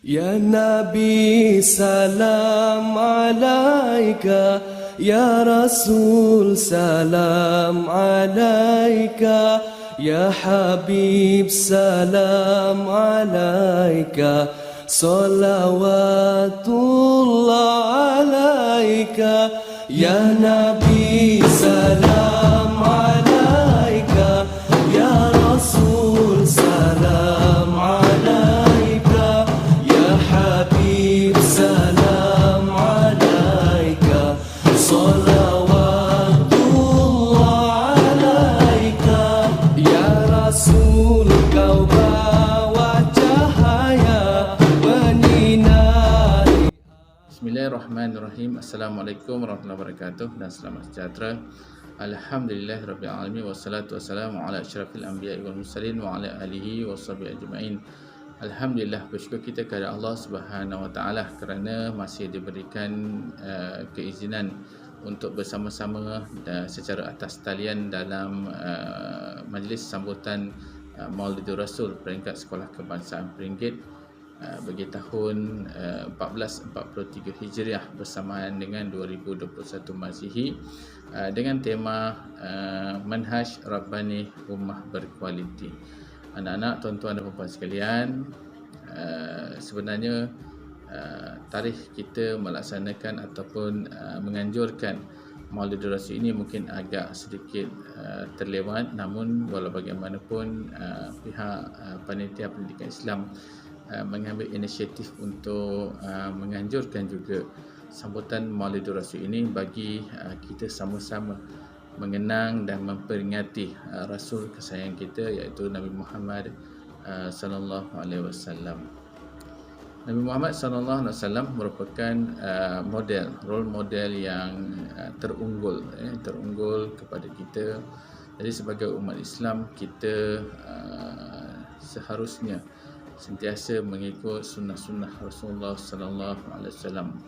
Ya Nabi salam alaika, Ya Rasul salam alaika, Ya Habib salam alaika, salawatullah alaika. Ya Nabi salam alaika, Ya Rasul salam alaika, Ya Habib salam alaika, salawatullah alaika. Ya Rasul kau bawa cahaya menyinari. Bismillahirrahmanirrahim. Assalamualaikum warahmatullahi wabarakatuh dan selamat sejahtera. Alhamdulillahirabbil alamin wassalatu wassalamu ala asyrafil anbiya'i wal mursalin wa ala alihi washabihi ajmain. Alhamdulillah, bersyukur kita kepada Allah Subhanahu wa taala kerana masih diberikan keizinan untuk bersama-sama secara atas talian dalam majlis sambutan Maulidur Rasul peringkat Sekolah Kebangsaan Peringgi bagi tahun 1443 Hijriah bersamaan dengan 2021 Masihi dengan tema Manhaj Rabbani Ummah Berkualiti. Anak-anak, tuan-tuan dan puan sekalian, sebenarnya tarikh kita melaksanakan ataupun menganjurkan Maulidur Rasul ini mungkin agak sedikit terlewat, namun walau bagaimanapun pihak panitia pendidikan Islam mengambil inisiatif untuk menganjurkan juga sambutan Maulidur Rasul ini bagi kita sama-sama mengenang dan memperingati Rasul kesayangan kita, iaitu Nabi Muhammad sallallahu alaihi wasallam. Nabi Muhammad sallallahu alaihi wasallam merupakan role model yang terunggul kepada kita. Jadi sebagai umat Islam, kita seharusnya sentiasa mengikut sunnah-sunnah Rasulullah sallallahu alaihi wasallam.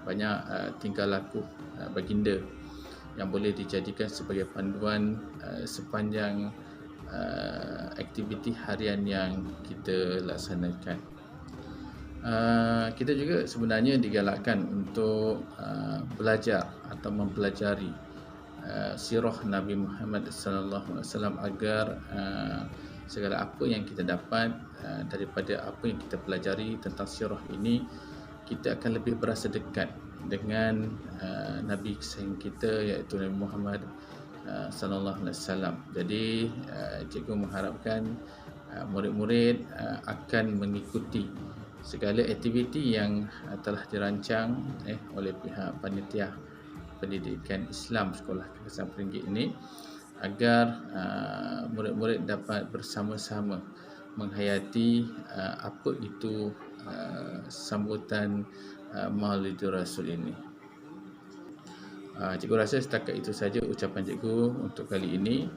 Banyak tingkah laku baginda yang boleh dijadikan sebagai panduan sepanjang aktiviti harian yang kita laksanakan. Kita juga sebenarnya digalakkan untuk belajar atau mempelajari sirah Nabi Muhammad sallallahu alaihi wasallam agar segala apa yang kita dapat daripada apa yang kita pelajari tentang sirah ini, kita akan lebih berasa dekat dengan Nabi kesayangan kita, iaitu Nabi Muhammad sallallahu alaihi wasallam. Jadi cikgu mengharapkan murid-murid akan mengikuti segala aktiviti yang telah dirancang oleh pihak panitia pendidikan Islam Sekolah Kebangsaan Peringgi ini, agar murid-murid dapat bersama-sama menghayati apa itu sambutan Maulidur Rasul ini. Cikgu rasa setakat itu saja ucapan cikgu untuk kali ini,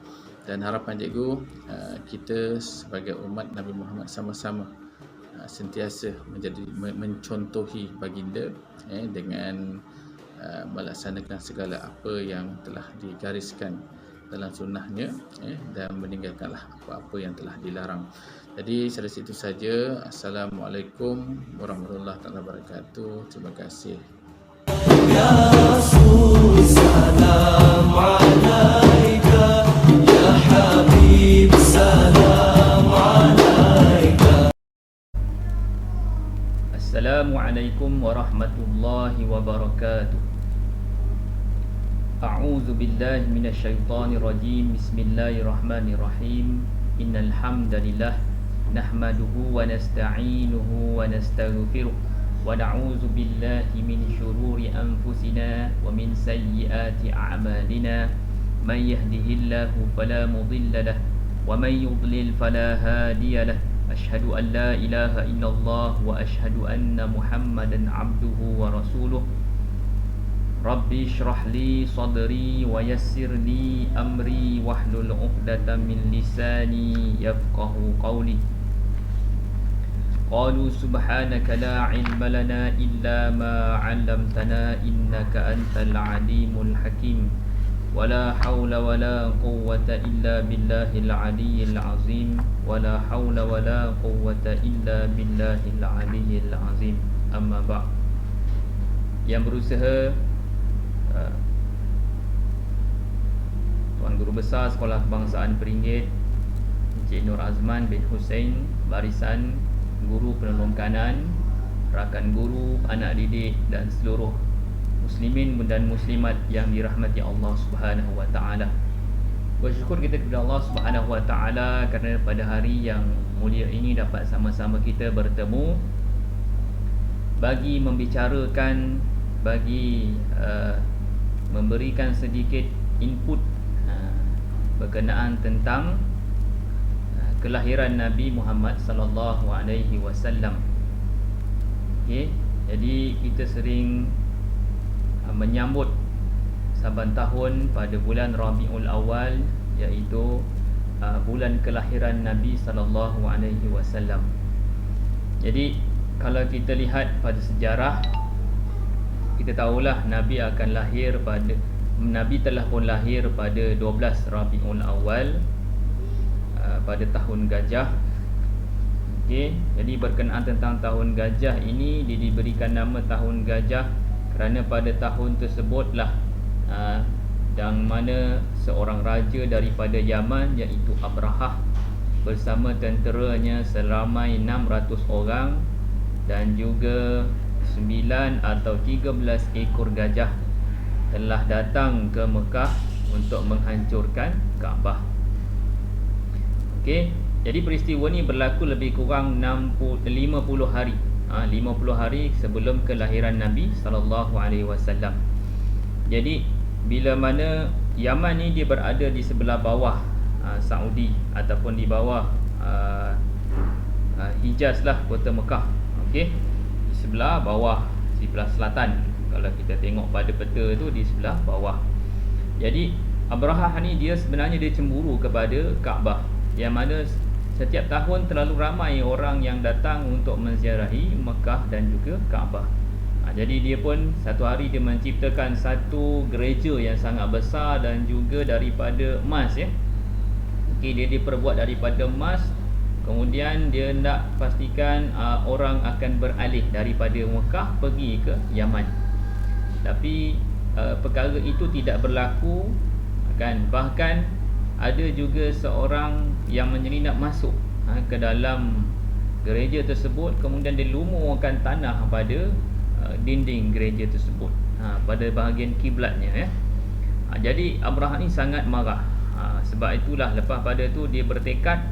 dan harapan cikgu kita sebagai umat Nabi Muhammad sama-sama sentiasa mencontohi baginda dengan melaksanakan segala apa yang telah digariskan dalam sunnahnya dan meninggalkanlah apa-apa yang telah dilarang. Jadi dari situ saja. Assalamualaikum warahmatullahi wabarakatuh. Terima kasih. Ya Rasul salam alaika, Ya Habib salam alaika. Assalamualaikum warahmatullahi wabarakatuh. A'udzu billahi minasyaitonir rajim. Bismillahirrahmanirrahim. Innal hamdalillah nahmaduhu wa nasta'inuhu wa nastaghfiruh wa na'udzu billahi min shururi anfusina wa min sayyiati a'malina. May yahdihillahu fala mudilla lahu wa may yudlil fala hadiya lahu. Asyhadu an la ilaha illallah wa asyhadu anna Muhammadan abduhu wa rasuluh. Rabbi shrah li sadri wa yassir li amri wahlul 'uqdatam min lisani yafqahu qawli. Qalu subhanaka la 'ilma lana illa ma 'allamtana innaka antal 'alimul hakim. ولا حول ولا قوة إلا بالله العلي العظيم ولا حول ولا قوة إلا بالله العلي العظيم. أما بعد. Yang berusaha Tuan Guru Besar Sekolah Kebangsaan Peringit Encik Nur Azman bin Hussein, barisan guru penolong kanan, rakan guru, anak didik dan seluruh muslimin dan muslimat yang dirahmati Allah Subhanahu wa taala. Bersyukur kita kepada Allah Subhanahu wa taala kerana pada hari yang mulia ini dapat sama-sama kita bertemu bagi membicarakan, bagi memberikan sedikit input berkenaan tentang kelahiran Nabi Muhammad sallallahu alaihi wasallam. Okey, jadi kita sering menyambut saban tahun pada bulan Rabiul Awal, iaitu bulan kelahiran Nabi sallallahu alaihi wasallam. Jadi kalau kita lihat pada sejarah, kita tahulah Nabi telah pun lahir pada 12 Rabiul Awal pada tahun gajah. Okey, jadi berkenaan tentang tahun gajah ini, dia diberikan nama tahun gajah kerana pada tahun tersebutlah yang mana seorang raja daripada Yaman, iaitu Abrahah, bersama tenteranya seramai 600 orang dan juga 9 atau 13 ekor gajah telah datang ke Mekah untuk menghancurkan Kaabah. Okey, jadi peristiwa ni berlaku lebih kurang 50 hari. 50 hari sebelum kelahiran Nabi sallallahu alaihi wasallam. Jadi bila mana Yaman ni dia berada di sebelah bawah Saudi ataupun di bawah Hijaz lah, kota Mekah. Okey, di sebelah bawah, sebelah selatan. Kalau kita tengok pada peta tu, di sebelah bawah. Jadi Abrahah ni dia sebenarnya dia cemburu kepada Kaabah, yang mana setiap tahun terlalu ramai orang yang datang untuk menziarahi Mekah dan juga Kaabah. Jadi dia pun satu hari dia menciptakan satu gereja yang sangat besar dan juga daripada emas, ya. Okey, dia diperbuat daripada emas. Kemudian dia nak pastikan orang akan beralih daripada Mekah pergi ke Yaman. Tapi perkara itu tidak berlaku, kan. Bahkan ada juga seorang yang menyelinap masuk ke dalam gereja tersebut, kemudian dia lumurkan tanah pada dinding gereja tersebut, pada bahagian kiblatnya, ya. Jadi Abrahah ni sangat marah. Sebab itulah lepas pada tu dia bertekad,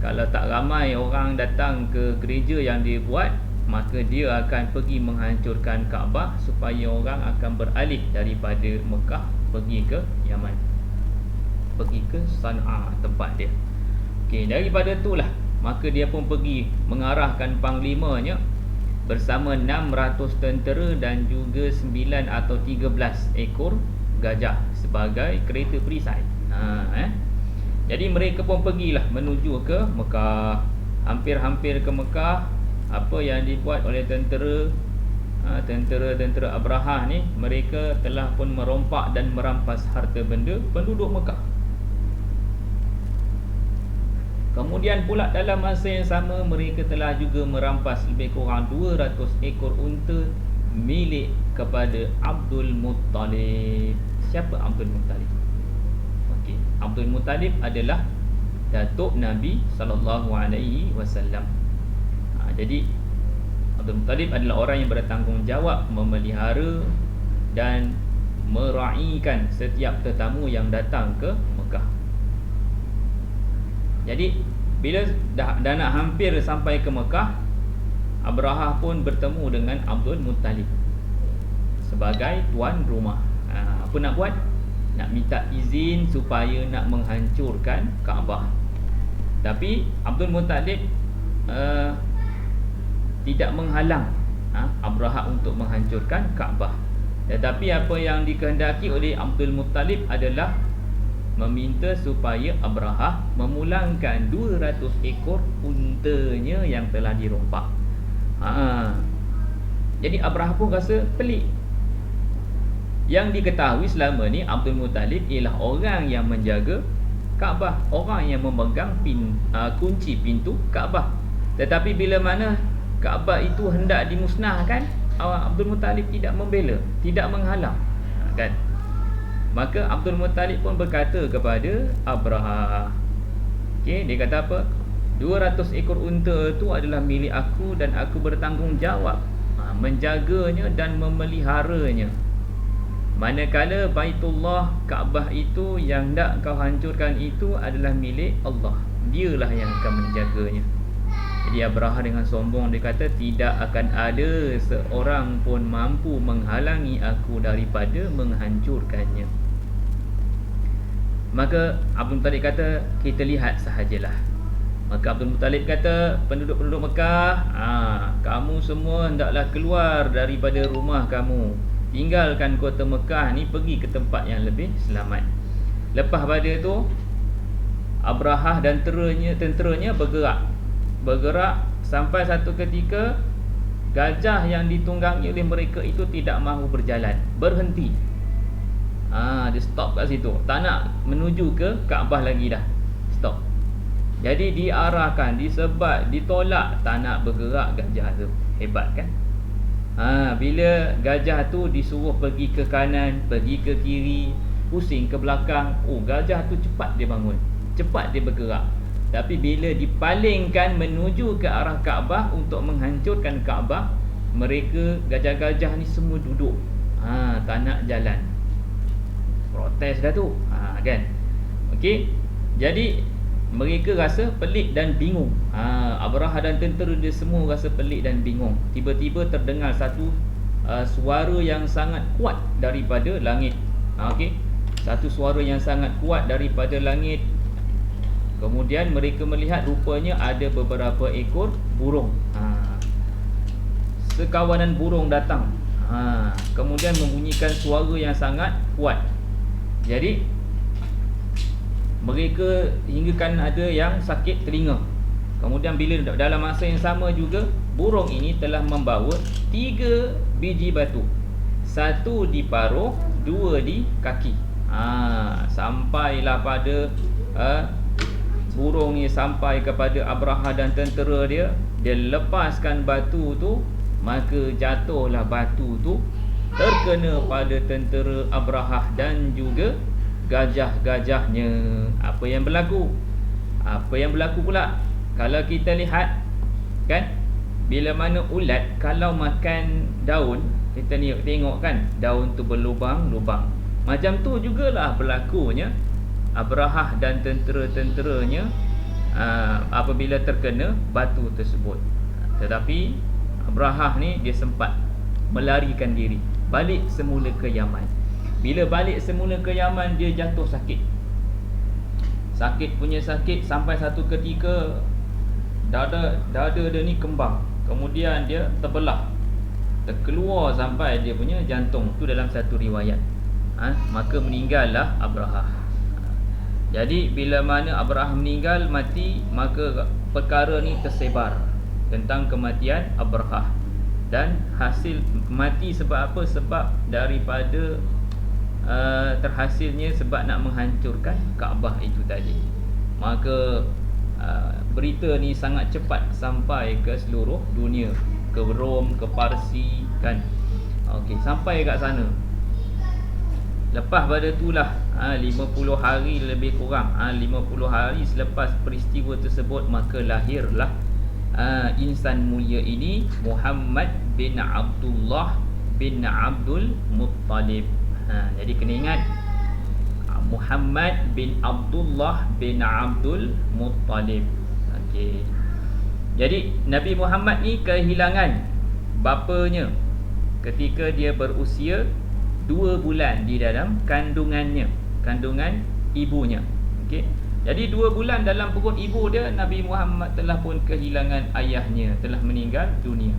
kalau tak ramai orang datang ke gereja yang dia buat, maka dia akan pergi menghancurkan Kaabah supaya orang akan beralih daripada Mekah pergi ke Yaman, pergi ke Sana'a, tempat dia. Okey, daripada itulah maka dia pun pergi mengarahkan panglimanya bersama 600 tentera dan juga 9 atau 13 ekor gajah sebagai kereta perisai. Jadi mereka pun pergilah menuju ke Mekah. Hampir-hampir ke Mekah, apa yang dibuat oleh tentera Abrahah ni, mereka telah pun merompak dan merampas harta benda penduduk Mekah. Kemudian pula dalam masa yang sama, mereka telah juga merampas lebih kurang 200 ekor unta milik kepada Abdul Muttalib. Siapa Abdul Muttalib? Okey, Abdul Muttalib adalah datuk Nabi sallallahu alaihi wasallam. Jadi Abdul Muttalib adalah orang yang bertanggungjawab memelihara dan meraihkan setiap tetamu yang datang ke Mekah. Jadi bila dah nak hampir sampai ke Mekah, Abrahah pun bertemu dengan Abdul Muttalib sebagai tuan rumah. Apa nak buat? Nak minta izin supaya nak menghancurkan Kaabah. Tapi Abdul Muttalib tidak menghalang Abrahah untuk menghancurkan Kaabah. Tetapi apa yang dikehendaki oleh Abdul Muttalib adalah meminta supaya Abrahah memulangkan 200 ekor untanya yang telah dirompak. Jadi Abrahah pun rasa pelik. Yang diketahui selama ni Abdul Muttalib ialah orang yang menjaga Kaabah, orang yang memegang kunci pintu Kaabah. Tetapi bila mana Kaabah itu hendak dimusnahkan, Abdul Muttalib tidak membela, tidak menghalang, kan? Maka Abdul Muttalib pun berkata kepada Abraha, okey, dia kata apa? 200 ekor unta itu adalah milik aku dan aku bertanggungjawab menjaganya dan memeliharanya. Manakala Baitullah Kaabah itu yang hendak kau hancurkan itu adalah milik Allah. Dialah yang akan menjaganya. Jadi Abraha dengan sombong dia kata, tidak akan ada seorang pun mampu menghalangi aku daripada menghancurkannya. Maka Abdul Muttalib kata, kita lihat sahajalah. Maka Abdul Muttalib kata, penduduk-penduduk Mekah, kamu semua hendaklah keluar daripada rumah kamu, tinggalkan kota Mekah ni, pergi ke tempat yang lebih selamat. Lepas pada tu Abrahah dan tenteranya bergerak sampai satu ketika gajah yang ditunggangi oleh mereka itu tidak mahu berjalan, berhenti. Dia stop kat situ, tak nak menuju ke Kaabah lagi dah, stop. Jadi diarahkan, disebat, ditolak, tak nak bergerak gajah tu. Hebat kan? Bila gajah tu disuruh pergi ke kanan, pergi ke kiri, pusing ke belakang, gajah tu cepat dia bangun, cepat dia bergerak. Tapi bila dipalingkan menuju ke arah Kaabah untuk menghancurkan Kaabah, mereka gajah-gajah ni semua duduk, tak nak jalan. Protes dah tu, kan? Okey. Jadi mereka rasa pelik dan bingung. Abraha dan tentera dia semua rasa pelik dan bingung. Tiba-tiba terdengar satu suara yang sangat kuat daripada langit. Okey. Satu suara yang sangat kuat daripada langit. Kemudian mereka melihat rupanya ada beberapa ekor burung. Sekawanan burung datang. Kemudian membunyikan suara yang sangat kuat. Jadi mereka hinggakan ada yang sakit telinga. Kemudian bila dalam masa yang sama juga, burung ini telah membawa 3 biji batu, 1 di paruh, 2 di kaki. Sampailah pada burung ni sampai kepada Abraha dan tentera dia. Dia lepaskan batu tu, maka jatuhlah batu tu terkena pada tentera Abraha dan juga gajah-gajahnya. Apa yang berlaku? Apa yang berlaku pula? Kalau kita lihat, kan, bila mana ulat kalau makan daun, kita tengok kan, daun tu berlubang-lubang. Macam tu jugalah berlakunya Abraha dan tentera-tenteranya apabila terkena batu tersebut. Tetapi Abraha ni dia sempat melarikan diri, balik semula ke Yaman. Bila balik semula ke Yaman, dia jatuh sakit. Sakit punya sakit sampai satu ketika dada dia ni kembang. Kemudian dia terbelah, terkeluar sampai dia punya jantung. Tu dalam satu riwayat. Maka meninggallah Abraha. Jadi bila mana Abraha meninggal, mati, maka perkara ni tersebar tentang kematian Abraha. Dan hasil mati sebab apa? Sebab daripada terhasilnya sebab nak menghancurkan Kaabah itu tadi. Maka berita ni sangat cepat sampai ke seluruh dunia, ke Rom, ke Parsi, kan. Okey, sampai kat sana. Lepas pada itulah 50 hari lebih kurang, 50 hari selepas peristiwa tersebut, maka lahirlah insan mulia ini, Muhammad bin Abdullah bin Abdul Muttalib. Jadi kena ingat, Muhammad bin Abdullah bin Abdul Muttalib. Okey. Jadi Nabi Muhammad ni kehilangan bapanya ketika dia berusia 2 bulan di dalam kandungan ibunya. Okey. Jadi 2 bulan dalam perut ibu dia, Nabi Muhammad telah pun kehilangan ayahnya, telah meninggal dunia.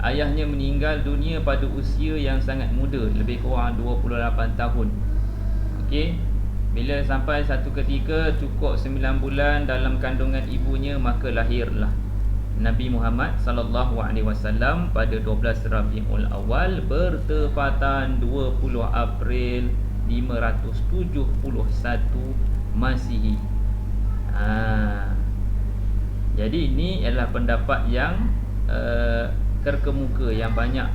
Ayahnya meninggal dunia pada usia yang sangat muda, lebih kurang 28 tahun. Okey. Bila sampai satu ketika cukup 9 bulan dalam kandungan ibunya, maka lahirlah Nabi Muhammad sallallahu alaihi wasallam pada 12 Rabiul Awal bertepatan 20 April 571 Masihi. Jadi ini adalah pendapat yang terkemuka, yang banyak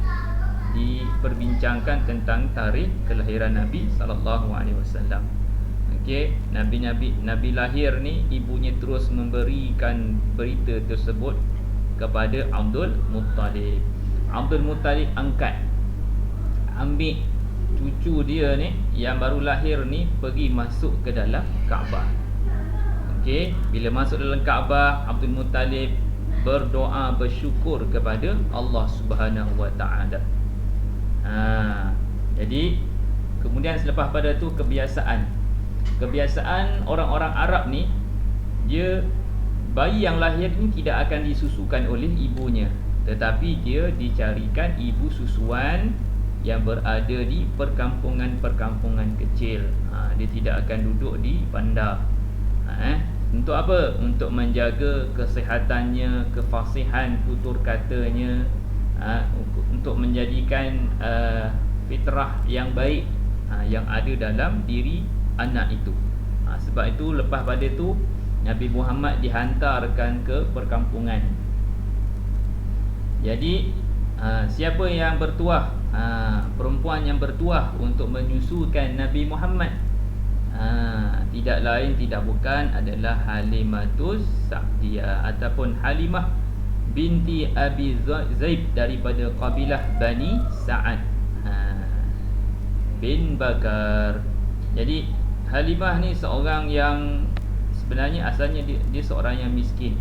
diperbincangkan tentang tarikh kelahiran Nabi sallallahu alaihi wasallam. Okey, Nabi lahir ni ibunya terus memberikan berita tersebut kepada Abdul Muttalib. Abdul Muttalib ambil cucu dia ni yang baru lahir ni pergi masuk ke dalam Kaabah. Okey, bila masuk dalam Kaabah, Abdul Muttalib berdoa bersyukur kepada Allah Subhanahu Wa Taala. Jadi kemudian selepas pada tu kebiasaan orang-orang Arab ni, dia bayi yang lahir ni tidak akan disusukan oleh ibunya, tetapi dia dicarikan ibu susuan yang berada di perkampungan-perkampungan kecil. Dia tidak akan duduk di bandar. Untuk apa? Untuk menjaga kesihatannya, kefasihan tutur katanya, untuk menjadikan fitrah yang baik yang ada dalam diri anak itu. Sebab itu lepas pada itu Nabi Muhammad dihantarkan ke perkampungan. Jadi siapa yang bertuah, perempuan yang bertuah untuk menyusukan Nabi Muhammad, tidak lain tidak bukan adalah Halimatus Sa'diyah ataupun Halimah binti Abi Zaid daripada kabilah Bani Sa'ad bin Bakar. Jadi Halimah ni seorang yang sebenarnya asalnya dia seorang yang miskin.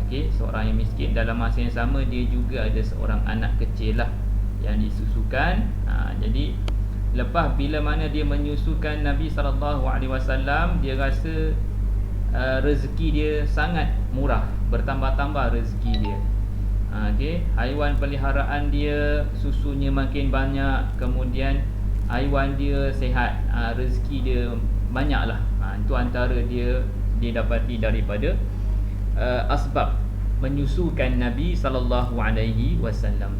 Okey, seorang yang miskin. Dalam masa yang sama dia juga ada seorang anak kecil lah yang disusukan. Jadi lepas bila mana dia menyusukan Nabi SAW, dia rasa rezeki dia sangat murah, bertambah-tambah rezeki dia. Okey, haiwan peliharaan dia susunya makin banyak, kemudian haiwan dia sihat, rezeki dia banyaklah. Itu antara dia dapati daripada asbab menyusukan Nabi sallallahu alaihi wasallam.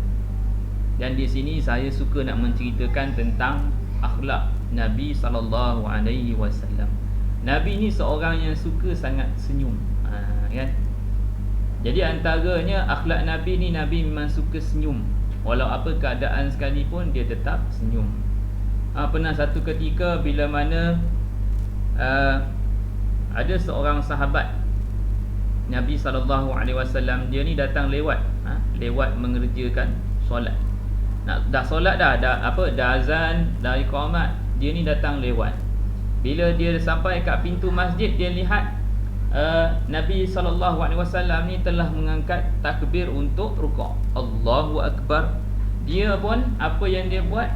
Dan di sini saya suka nak menceritakan tentang akhlak Nabi sallallahu alaihi wasallam. Nabi ni seorang yang suka sangat senyum, kan? Jadi antaranya akhlak Nabi ni, Nabi memang suka senyum. Walau apa keadaan sekalipun dia tetap senyum. Pernah satu ketika bila mana ada seorang sahabat Nabi SAW, dia ni datang lewat mengerjakan solat. Dah solat dah azan, dah iqamat, dia ni datang lewat. Bila dia sampai kat pintu masjid, dia lihat Nabi SAW ni telah mengangkat takbir untuk rukuk. Allahu Akbar. Dia pun apa yang dia buat,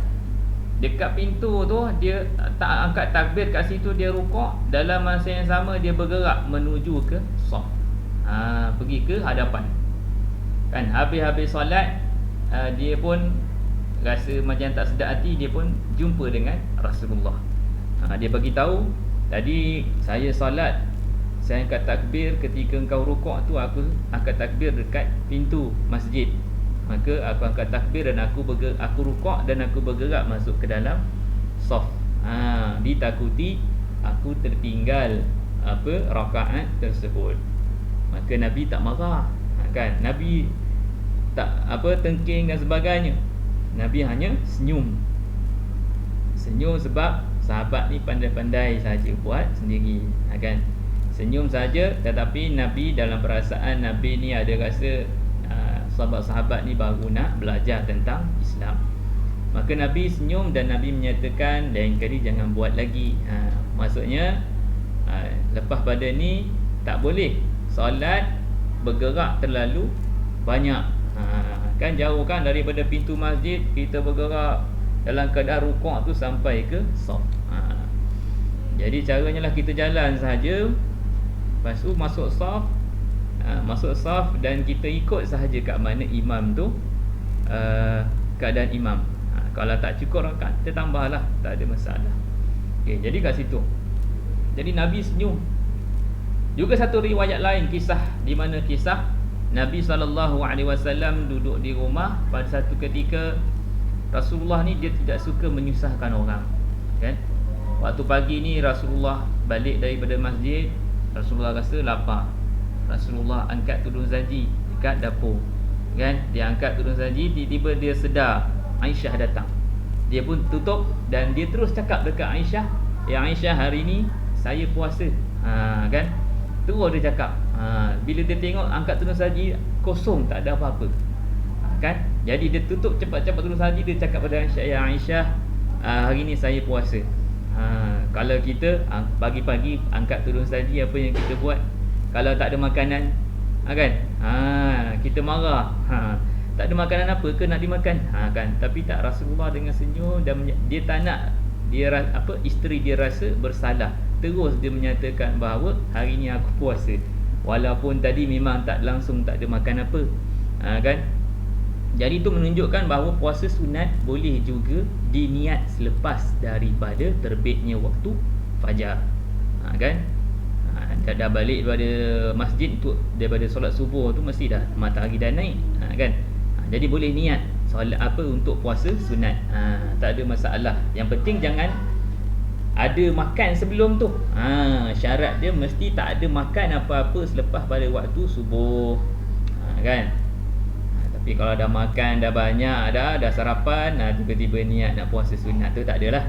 dekat pintu tu dia tak angkat takbir kat situ, dia rukuk. Dalam masa yang sama dia bergerak menuju ke saf, pergi ke hadapan. Kan habis solat, dia pun rasa macam tak sedap hati, dia pun jumpa dengan Rasulullah. Dia bagi tahu, tadi saya solat, saya angkat takbir, ketika engkau rukuk tu aku angkat takbir dekat pintu masjid. Maka aku angkat takbir dan aku rukuk dan aku bergerak masuk ke dalam saf. Ditakuti aku tertinggal rakaat tersebut. Maka Nabi tak marah, kan? Nabi tak tengking dan sebagainya. Nabi hanya senyum sebab sahabat ni pandai-pandai saja buat sendiri, kan? Senyum saja, tetapi Nabi dalam perasaan Nabi ni ada rasa sahabat-sahabat ni baru nak belajar tentang Islam. Maka Nabi senyum dan Nabi menyatakan lain kali jangan buat lagi. Maksudnya lepas pada ni tak boleh solat bergerak terlalu banyak. Kan jauh kan daripada pintu masjid, kita bergerak dalam keadaan rukuk tu sampai ke saf. Jadi caranya lah kita jalan saja, lepas tu masuk saf dan kita ikut sahaja kat mana imam tu, keadaan imam. Kalau tak cukup rakaat, kita tambahlah, tak ada masalah. Okey, jadi kat situ. Jadi Nabi senyum. Juga satu riwayat lain, kisah di mana kisah Nabi SAW duduk di rumah. Pada satu ketika Rasulullah ni dia tidak suka menyusahkan orang, kan? Waktu pagi ni Rasulullah balik daripada masjid, Rasulullah rasa lapar. Rasulullah angkat tudung saji dekat dapur, kan? Dia angkat tudung saji, tiba-tiba dia sedar Aisyah datang. Dia pun tutup dan dia terus cakap dekat Aisyah, "Ya Aisyah, hari ni saya puasa." Kan? Terus dia cakap. Bila dia tengok angkat tudung saji kosong, tak ada apa-apa, kan? Jadi dia tutup cepat-cepat tudung saji, dia cakap pada Aisyah, "Ya Aisyah, hari ni saya puasa." Kalau kita pagi-pagi angkat tudung saji, apa yang kita buat? Kalau tak ada makanan, kan? Kita marah. Tak ada makanan apa ke nak dimakan? Kan? Tapi tak, Rasulullah dengan senyum dan dia tak nak isteri dia rasa bersalah. Terus dia menyatakan bahawa hari ni aku puasa, walaupun tadi memang tak langsung tak ada makan apa, kan? Jadi itu menunjukkan bahawa puasa sunat boleh juga diniat selepas daripada terbitnya waktu fajar, kan? Dah balik daripada masjid tu, daripada solat subuh tu mesti dah matahari dah naik, kan? Jadi boleh niat solat untuk puasa sunat. Tak ada masalah. Yang penting jangan ada makan sebelum tu. Syarat dia mesti tak ada makan apa-apa selepas pada waktu subuh, kan? Tapi kalau dah makan dah banyak, dah sarapan, tiba-tiba niat nak puasa sunat tu tak adalah.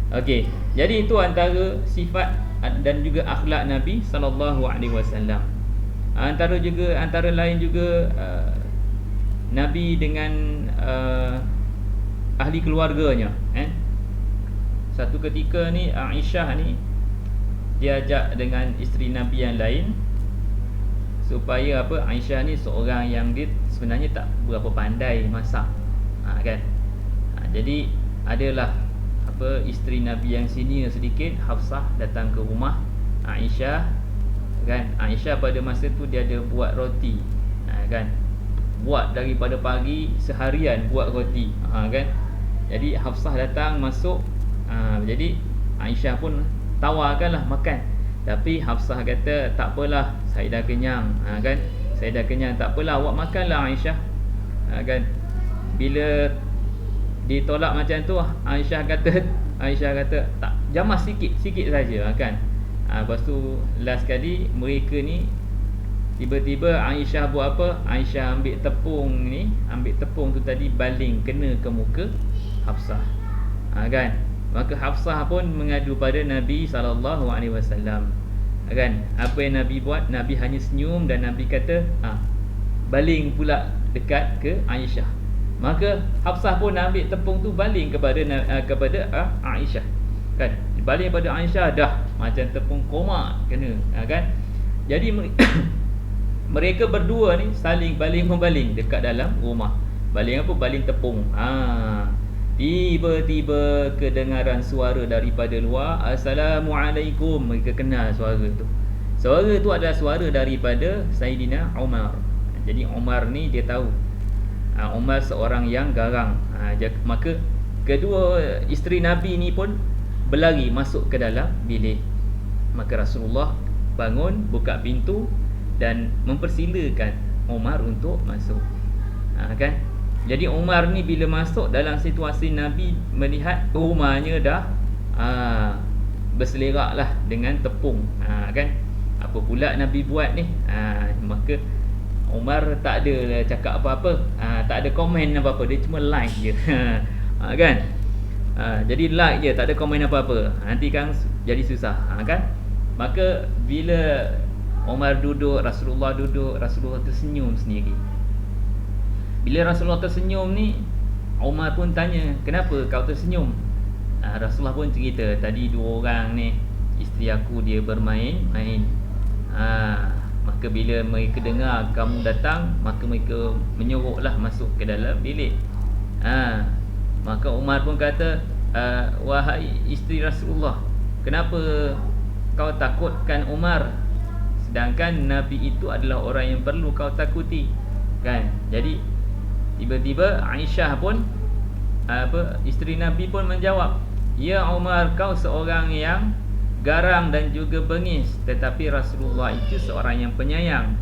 Okey, jadi itu antara sifat dan juga akhlak Nabi SAW. Antara lain juga Nabi dengan ahli keluarganya, satu ketika ni Aisyah ni diajak dengan isteri Nabi yang lain supaya Aisyah ni seorang yang dia sebenarnya tak berapa pandai masak, kan? Jadi adalah isteri Nabi yang senior sedikit, Hafsah, datang ke rumah Aisyah, kan? Aisyah pada masa tu dia ada buat roti, kan? Buat daripada pagi seharian buat roti, kan? Jadi Hafsah datang masuk, jadi Aisyah pun tawarkanlah makan. Tapi Hafsah kata, "Tak apalah, saya dah kenyang." Kan? "Saya dah kenyang, tak apalah, awak makanlah Aisyah." Kan? Bila ditolak macam tu, Aisyah kata, "Tak, jamah sikit saja." Kan? Lepas tu last kali mereka ni tiba-tiba Aisyah buat apa? Aisyah ambil tepung tu tadi baling kena ke muka Hafsah, kan? Maka Hafsah pun mengadu pada Nabi SAW, kan? Apa yang Nabi buat? Nabi hanya senyum dan Nabi kata, baling pula dekat ke Aisyah. Maka Hafsah pun ambil tepung tu baling kepada Aisyah, kan? Baling pada Aisyah, dah macam tepung koma kena, kan? Jadi mereka berdua ni saling baling-membaling dekat dalam rumah. Baling apa? Baling tepung. Tiba-tiba kedengaran suara daripada luar, "Assalamualaikum." Mereka kenal suara tu. Suara tu adalah suara daripada Sayyidina Umar. Jadi Umar ni dia tahu Umar seorang yang garang. Maka kedua isteri Nabi ni pun berlari masuk ke dalam bilik. Maka Rasulullah bangun, buka pintu dan mempersilakan Umar untuk masuk, kan? Jadi Umar ni bila masuk dalam situasi Nabi melihat rumahnya dah berselerak lah dengan tepung, kan? Apa pula Nabi buat ni? Maka Umar tak ada cakap apa-apa, tak ada komen apa-apa, dia cuma like je, kan? Jadi like je, tak ada komen apa-apa. Nanti kan jadi susah, kan? Maka bila Umar duduk, Rasulullah tersenyum sendiri. Bila Rasulullah tersenyum ni, Umar pun tanya, "Kenapa kau tersenyum?" Rasulullah pun cerita, "Tadi dua orang ni, isteri aku dia bermain-main. Maka bila mereka dengar kamu datang, maka mereka menyuruhlah masuk ke dalam bilik." Maka Umar pun kata, "Wahai isteri Rasulullah, kenapa kau takutkan Umar? Sedangkan Nabi itu adalah orang yang perlu kau takuti." Kan? Jadi tiba-tiba Aisyah pun isteri Nabi pun menjawab, "Ya Umar, kau seorang yang garang dan juga bengis, tetapi Rasulullah itu seorang yang penyayang,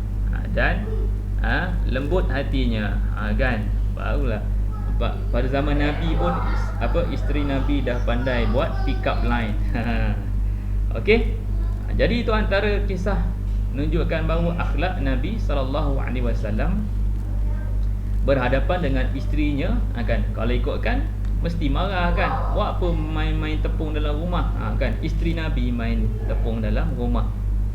dan lembut hatinya, kan, barulah pada zaman Nabi pun isteri Nabi dah pandai buat pick up line. Okey. Jadi itu antara kisah menunjukkan bahawa akhlak Nabi SAW berhadapan dengan isterinya, kan. Kalau ikutkan mesti marah, kan. Buat apa main-main tepung dalam rumah, kan. Isteri Nabi main tepung dalam rumah,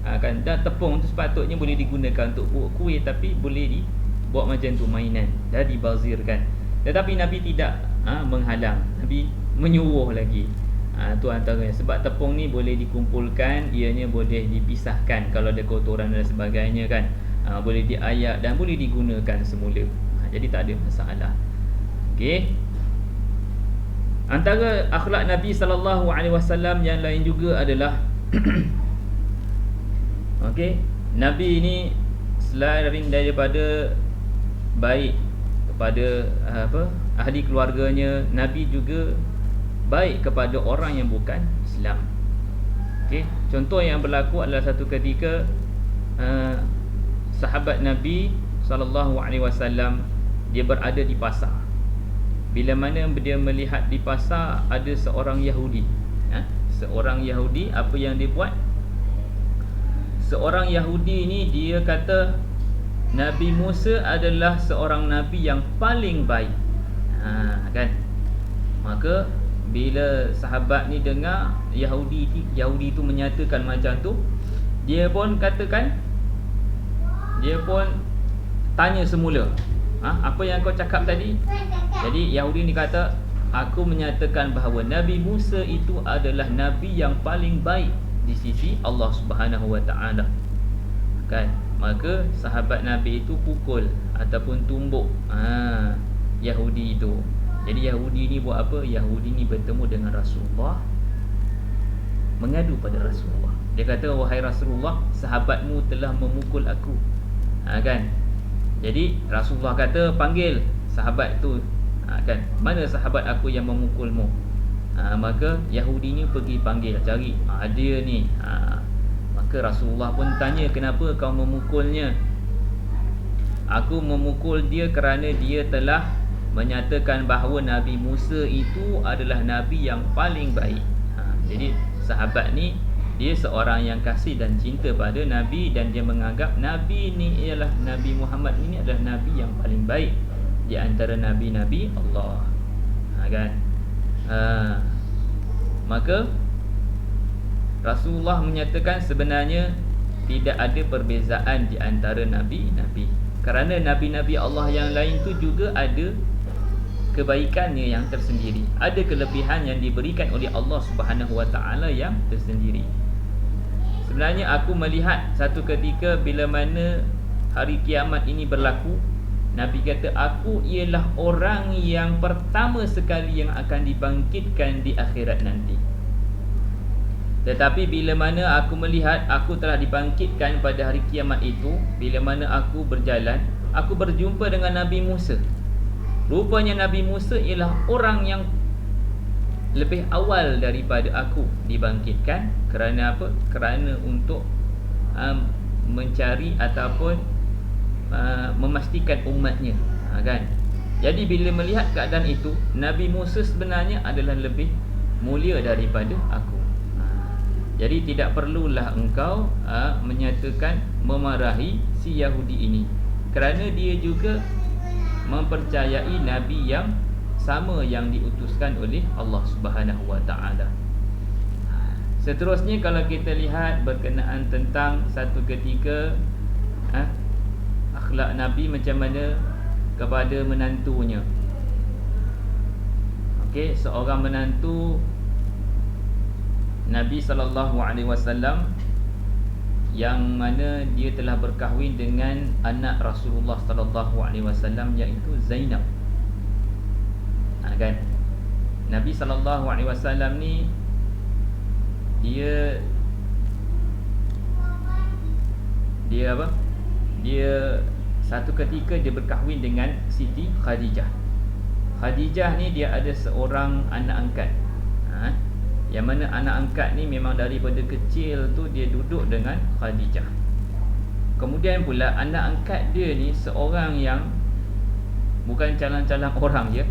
kan. Dan tepung tu sepatutnya boleh digunakan untuk buat kuih, tapi boleh dibuat macam tu mainan, dah dibazirkan. Tetapi Nabi tidak menghalang, Nabi menyuruh lagi. Tu antaranya. Sebab tepung ni boleh dikumpulkan, ianya boleh dipisahkan kalau ada kotoran dan sebagainya, kan. Boleh diayak dan boleh digunakan semula. Jadi tak ada masalah. Okey. Antara akhlak Nabi SAW yang lain juga adalah okey, Nabi ni selain daripada baik kepada ahli keluarganya, Nabi juga baik kepada orang yang bukan Islam. Okey, contoh yang berlaku adalah satu ketika sahabat Nabi SAW dia berada di pasar. Bila mana dia melihat di pasar ada seorang Yahudi, seorang Yahudi, apa yang dia buat? Seorang Yahudi ni dia kata Nabi Musa adalah seorang Nabi yang paling baik, kan. Maka bila sahabat ni dengar Yahudi tu menyatakan macam tu, dia pun katakan, dia pun tanya semula, apa yang kau cakap tadi? Jadi Yahudi ni kata, aku menyatakan bahawa Nabi Musa itu adalah Nabi yang paling baik di sisi Allah Subhanahu Wa Taala, kan. Maka sahabat Nabi itu pukul ataupun tumbuk Yahudi itu. Jadi Yahudi ni buat apa? Yahudi ni bertemu dengan Rasulullah, mengadu pada Rasulullah. Dia kata, wahai Rasulullah, sahabatmu telah memukul aku, kan. Jadi Rasulullah kata, panggil sahabat tu, kan. Mana sahabat aku yang memukulmu? Maka Yahudi ni pergi panggil, cari, dia ni. Maka Rasulullah pun tanya, kenapa kau memukulnya? Aku memukul dia kerana dia telah menyatakan bahawa Nabi Musa itu adalah Nabi yang paling baik. Jadi sahabat ni dia seorang yang kasih dan cinta pada Nabi, dan dia menganggap Nabi ni ialah Nabi Muhammad ini adalah Nabi yang paling baik di antara Nabi-Nabi Allah, kan. Maka Rasulullah menyatakan sebenarnya tidak ada perbezaan di antara Nabi-Nabi, kerana Nabi-Nabi Allah yang lain tu juga ada kebaikannya yang tersendiri, ada kelebihan yang diberikan oleh Allah Subhanahu Wa Taala yang tersendiri. Sebenarnya aku melihat satu ketika bila mana hari kiamat ini berlaku, Nabi kata, aku ialah orang yang pertama sekali yang akan dibangkitkan di akhirat nanti. Tetapi bila mana aku melihat aku telah dibangkitkan pada hari kiamat itu, bila mana aku berjalan, aku berjumpa dengan Nabi Musa. Rupanya Nabi Musa ialah orang yang lebih awal daripada aku dibangkitkan. Kerana apa? Kerana untuk mencari ataupun memastikan umatnya, kan. Jadi bila melihat keadaan itu, Nabi Musa sebenarnya adalah lebih mulia daripada aku. Jadi tidak perlulah engkau menyatakan memarahi si Yahudi ini, kerana dia juga mempercayai Nabi yang sama yang diutuskan oleh Allah Subhanahu Wa Taala. Seterusnya kalau kita lihat berkenaan tentang satu ketika akhlak Nabi macam mana kepada menantunya. Okey, seorang menantu Nabi SAW yang mana dia telah berkahwin dengan anak Rasulullah SAW, iaitu Zainab, kan. Nabi SAW ni dia apa? Dia satu ketika dia berkahwin dengan Siti Khadijah. Khadijah ni dia ada seorang anak angkat, yang mana anak angkat ni memang daripada kecil tu dia duduk dengan Khadijah. Kemudian pula anak angkat dia ni seorang yang bukan calang-calang orang je,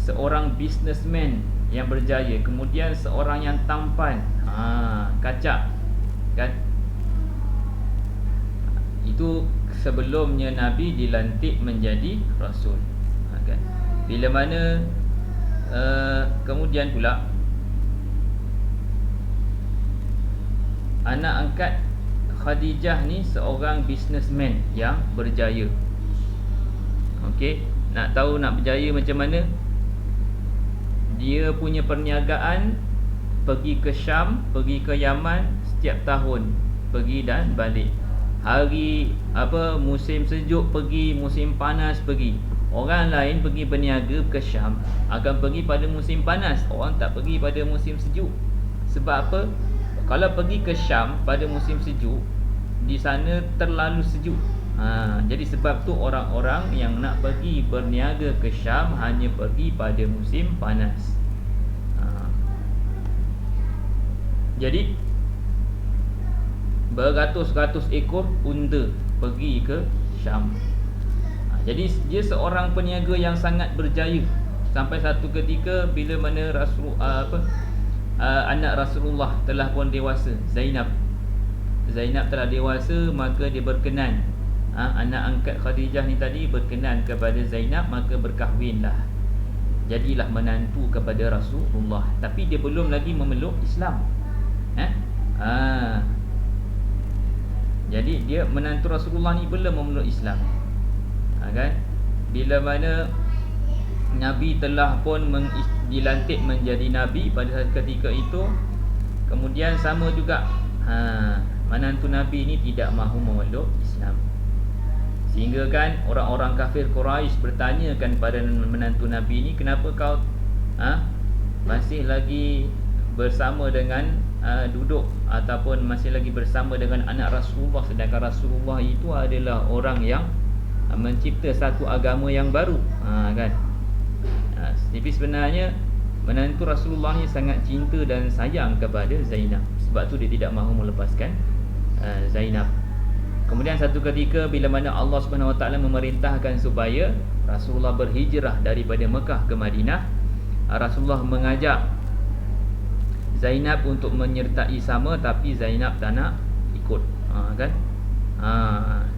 seorang businessman yang berjaya, kemudian seorang yang tampan, kacak kan. Itu sebelumnya Nabi dilantik menjadi Rasul, kan? Bila mana kemudian pula anak angkat Khadijah ni seorang businessman yang berjaya. Okey, nak tahu nak berjaya macam mana? Dia punya perniagaan pergi ke Syam, pergi ke Yaman setiap tahun, pergi dan balik. Hari musim sejuk pergi, musim panas pergi. Orang lain pergi berniaga ke Syam akan pergi pada musim panas, orang tak pergi pada musim sejuk. Sebab apa? Kalau pergi ke Syam pada musim sejuk, di sana terlalu sejuk. Jadi sebab tu orang-orang yang nak pergi berniaga ke Syam hanya pergi pada musim panas. Jadi beratus-ratus ekor unta pergi ke Syam. Jadi dia seorang peniaga yang sangat berjaya. Sampai satu ketika bila mana anak Rasulullah telah pun dewasa, Zainab telah dewasa, maka dia berkenan, anak angkat Khadijah ni tadi berkenan kepada Zainab, maka berkahwinlah, jadilah menantu kepada Rasulullah. Tapi dia belum lagi memeluk Islam. Jadi dia menantu Rasulullah ni belum memeluk Islam, kan? Bila mana Nabi telah pun dilantik menjadi Nabi pada ketika itu, kemudian sama juga menantu Nabi ni tidak mahu memeluk Islam. Sehingga kan orang-orang kafir Quraisy bertanyakan pada menantu Nabi ni, kenapa kau masih lagi bersama dengan duduk ataupun masih lagi bersama dengan anak Rasulullah, sedangkan Rasulullah itu adalah orang yang mencipta satu agama yang baru, kan? Tapi sebenarnya menantu Rasulullah ni sangat cinta dan sayang kepada Zainab, sebab tu dia tidak mahu melepaskan Zainab. Kemudian satu ketika bila mana Allah Subhanahu Wa Taala memerintahkan supaya Rasulullah berhijrah daripada Mekah ke Madinah, Rasulullah mengajak Zainab untuk menyertai sama, tapi Zainab tak nak ikut, kan?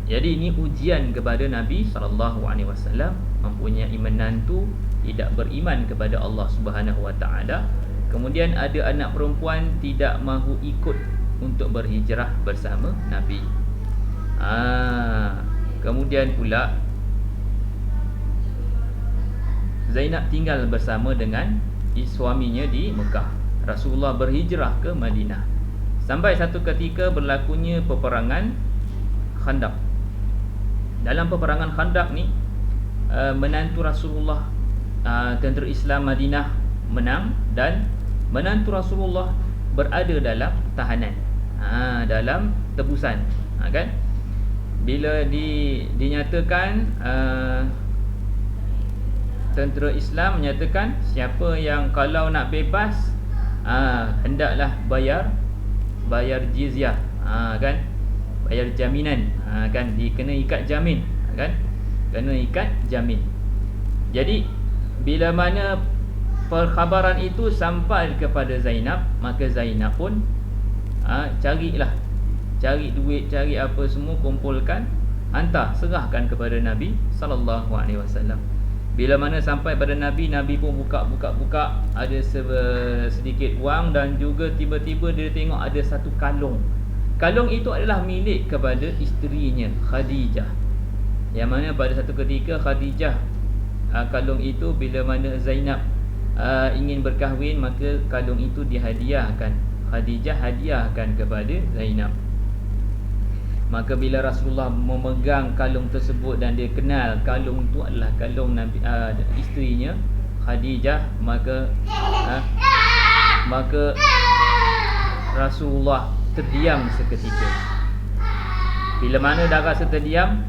Jadi ini ujian kepada Nabi SAW, mempunyai menantu tidak beriman kepada Allah Subhanahu Wa Taala. Kemudian ada anak perempuan tidak mahu ikut untuk berhijrah bersama Nabi. Kemudian pula Zainab tinggal bersama dengan suaminya di Mekah. Rasulullah berhijrah ke Madinah. Sampai satu ketika berlakunya peperangan Khandaq. Dalam peperangan Khandaq ni, menantu Rasulullah, tentera Islam Madinah menang, dan menantu Rasulullah berada dalam tahanan, dalam tebusan, kan? Bila dinyatakan, tentera Islam menyatakan siapa yang kalau nak bebas, hendaklah bayar jizyah, kan? Bayar jaminan, kan? Kena ikat jamin, kan? Kena ikat jamin. Jadi bila mana perkhabaran itu sampai kepada Zainab, maka Zainab pun cari duit, cari apa semua, kumpulkan, hantar, serahkan kepada Nabi SAW. Bila mana sampai pada Nabi, Nabi pun buka, ada sedikit wang, dan juga tiba-tiba dia tengok ada satu kalung. Kalung itu adalah milik kepada isterinya Khadijah, yang mana pada satu ketika Khadijah, kalung itu bila mana Zainab ingin berkahwin, maka kalung itu dihadiahkan, Khadijah hadiahkan kepada Zainab. Maka bila Rasulullah memegang kalung tersebut dan dia kenal kalung itu adalah kalung Nabi, isterinya Khadijah, maka Rasulullah terdiam seketika. Bila mana dah rasa terdiam,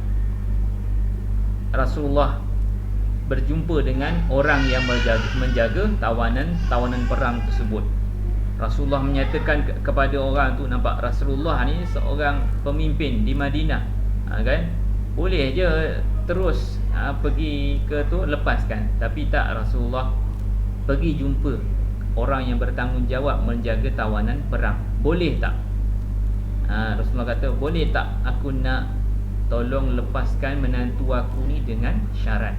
Rasulullah berjumpa dengan orang yang menjaga tawanan perang tersebut. Rasulullah menyatakan kepada orang tu, nampak Rasulullah ni seorang pemimpin di Madinah, kan? Boleh je terus pergi ke tu, lepaskan. Tapi tak, Rasulullah pergi jumpa orang yang bertanggungjawab menjaga tawanan perang. Boleh tak? Rasulullah kata, boleh tak aku nak tolong lepaskan menantu aku ni dengan syarat.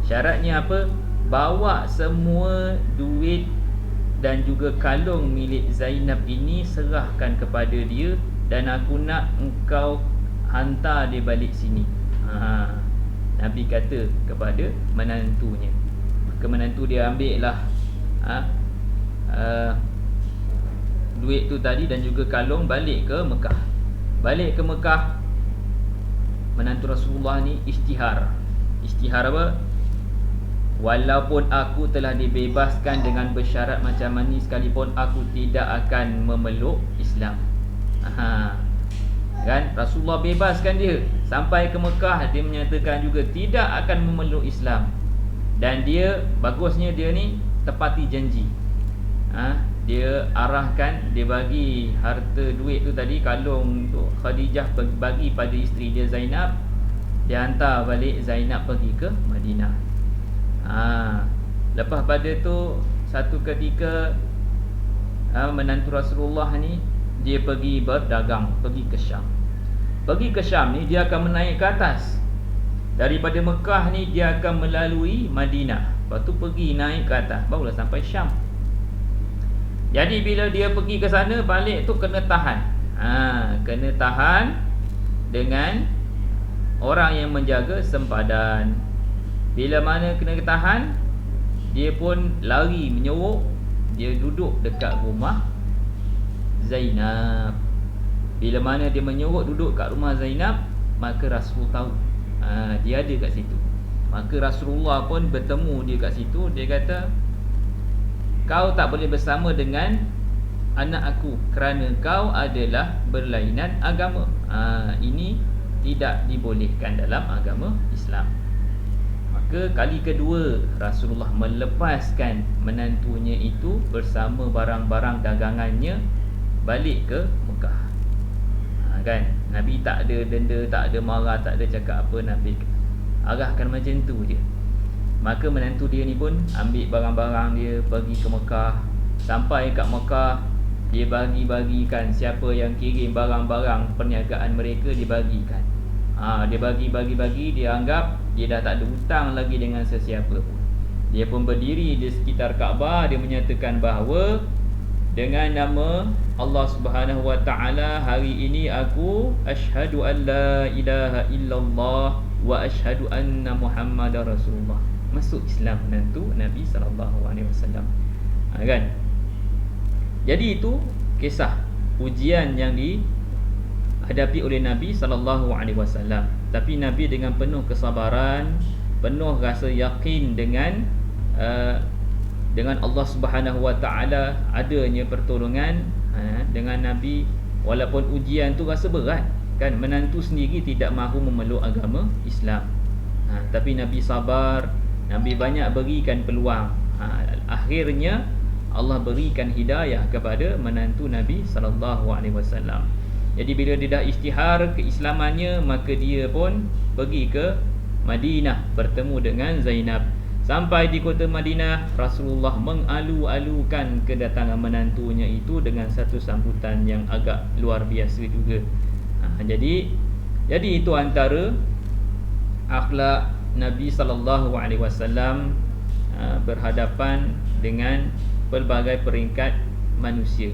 Syaratnya apa? Bawa semua duit dan juga kalung milik Zainab ini, serahkan kepada dia, dan aku nak engkau hantar dia balik sini. Nabi kata kepada menantunya. Maka menantu dia ambil lah duit tu tadi dan juga kalung, balik ke Mekah. Balik ke Mekah, menantu Rasulullah ni isytihar. Isytihar apa? Walaupun aku telah dibebaskan dengan bersyarat macam ni sekalipun, aku tidak akan memeluk Islam. Kan? Rasulullah bebaskan dia. Sampai ke Mekah, dia menyatakan juga tidak akan memeluk Islam. Dan dia, bagusnya dia ni tepati janji. Dia arahkan, dia bagi harta duit tu tadi, kalung tu Khadijah bagi pada isteri dia Zainab. Dia hantar balik Zainab pergi ke Madinah. Lepas pada tu, satu ketika menantu Rasulullah ni dia pergi berdagang, pergi ke Syam. Pergi ke Syam ni dia akan menaik ke atas. Daripada Mekah ni dia akan melalui Madinah, lepas tu pergi naik ke atas, barulah sampai Syam. Jadi bila dia pergi ke sana, balik tu kena tahan. Kena tahan dengan orang yang menjaga sempadan. Bila mana kena tahan, dia pun lari menyeruk. Dia duduk dekat rumah Zainab. Bila mana dia menyeruk duduk kat rumah Zainab, maka Rasul tahu dia ada kat situ. Maka Rasulullah pun bertemu dia kat situ. Dia kata, kau tak boleh bersama dengan anak aku kerana kau adalah berlainan agama. Ini tidak dibolehkan dalam agama Islam. Maka kali kedua Rasulullah melepaskan menantunya itu bersama barang-barang dagangannya balik ke Mekah. Kan? Nabi tak ada denda, tak ada marah, tak ada cakap apa. Nabi arahkan macam tu je. Maka menantu dia ni pun ambil barang-barang dia, pergi ke Mekah. Sampai kat Mekah, dia bagi-bagikan. Siapa yang kirim barang-barang perniagaan mereka, dia bagikan. Dia bagi-bagi, dia anggap dia dah tak ada hutang lagi dengan sesiapa pun. Dia pun berdiri di sekitar Kaabah. Dia menyatakan bahawa dengan nama Allah Subhanahu Wa Taala, hari ini aku asyhadu an la ilaha illallah wa asyhadu anna Muhammadar Rasulullah. Masuk Islam menantu Nabi SAW. Kan? Jadi itu kisah ujian yang dihadapi oleh Nabi SAW. Tapi Nabi dengan penuh kesabaran, penuh rasa yakin dengan Allah Subhanahu Wa Taala adanya pertolongan dengan Nabi. Walaupun ujian tu rasa berat, kan, menantu sendiri tidak mahu memeluk agama Islam, tapi Nabi sabar. Nabi banyak berikan peluang. Akhirnya Allah berikan hidayah kepada menantu Nabi SAW. Jadi bila dia dah isytihar keislamannya, maka dia pun pergi ke Madinah bertemu dengan Zainab. Sampai di kota Madinah, Rasulullah mengalu-alukan kedatangan menantunya itu dengan satu sambutan yang agak luar biasa juga. Jadi itu antara akhlak Nabi SAW berhadapan dengan pelbagai peringkat manusia.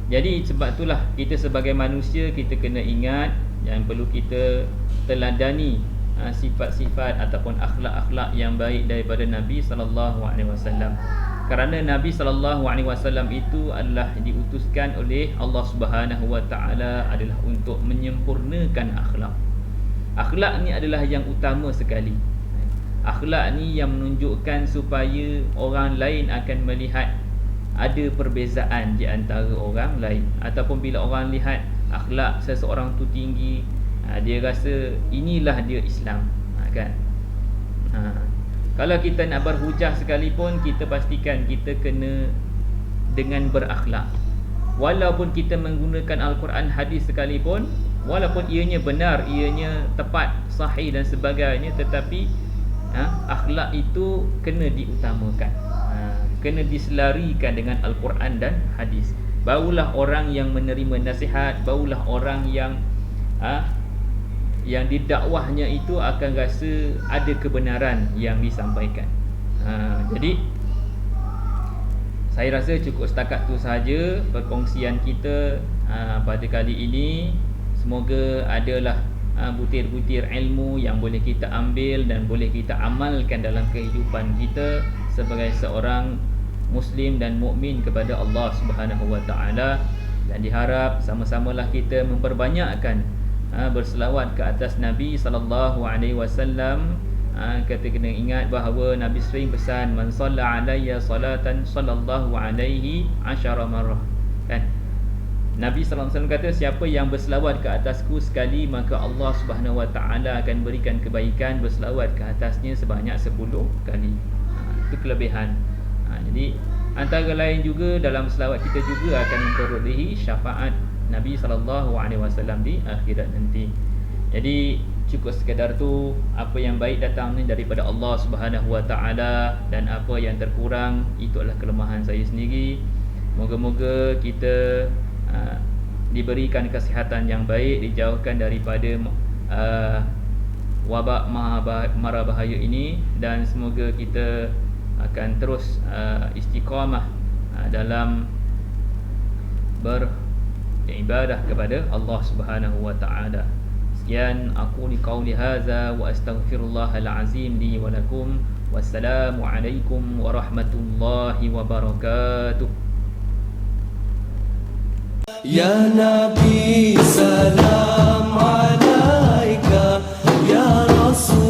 Jadi sebab itulah kita sebagai manusia, kita kena ingat yang perlu kita teladani sifat-sifat ataupun akhlak-akhlak yang baik daripada Nabi SAW. Kerana Nabi SAW itu adalah diutuskan oleh Allah Subhanahu Wa Taala adalah untuk menyempurnakan akhlak. Akhlak ni adalah yang utama sekali. Akhlak ni yang menunjukkan supaya orang lain akan melihat ada perbezaan di antara orang lain. Ataupun bila orang lihat akhlak seseorang tu tinggi, dia rasa inilah dia Islam, kan? Kalau kita nak berhujah sekalipun, kita pastikan kita kena dengan berakhlak. Walaupun kita menggunakan Al-Quran, hadis sekalipun, walaupun ianya benar, ianya tepat, sahih dan sebagainya, tetapi akhlak itu kena diutamakan, kena diselarikan dengan Al-Quran dan hadis. Barulah orang yang menerima nasihat, barulah orang yang didakwahnya itu akan rasa ada kebenaran yang disampaikan. Jadi saya rasa cukup setakat tu sahaja perkongsian kita pada kali ini. Semoga adalah butir-butir ilmu yang boleh kita ambil dan boleh kita amalkan dalam kehidupan kita sebagai seorang Muslim dan mukmin kepada Allah Subhanahu Wa Taala. Dan diharap sama-samalah kita memperbanyakkan berselawat ke atas Nabi sallallahu alaihi wasallam. Kita kena ingat bahawa Nabi sering pesan, man shalla alayya salatan sallallahu alaihi asyara marrah, kan? Nabi sallallahu alaihi wasallam kata, siapa yang berselawat ke atasku sekali, maka Allah Subhanahu Wa Taala akan berikan kebaikan berselawat ke atasnya sebanyak 10 kali. Itu kelebihan. Jadi antara lain juga dalam selawat kita juga akan memperolehi syafaat Nabi sallallahu alaihi wasallam di akhirat nanti. Jadi cukup sekadar tu, apa yang baik datang ni daripada Allah Subhanahu Wa Taala, dan apa yang terkurang itu adalah kelemahan saya sendiri. Moga-moga kita diberikan kesihatan yang baik, dijauhkan daripada wabak mara bahaya ini, dan semoga kita akan terus istiqamah dalam beribadah kepada Allah Subhanahu Wa Taala. Sekian aku li qauli hadza wa astaghfirullahal azim li wa lakum. Wassalamu alaikum warahmatullahi wabarakatuh. Ya Nabi salam alaika, ya Rasul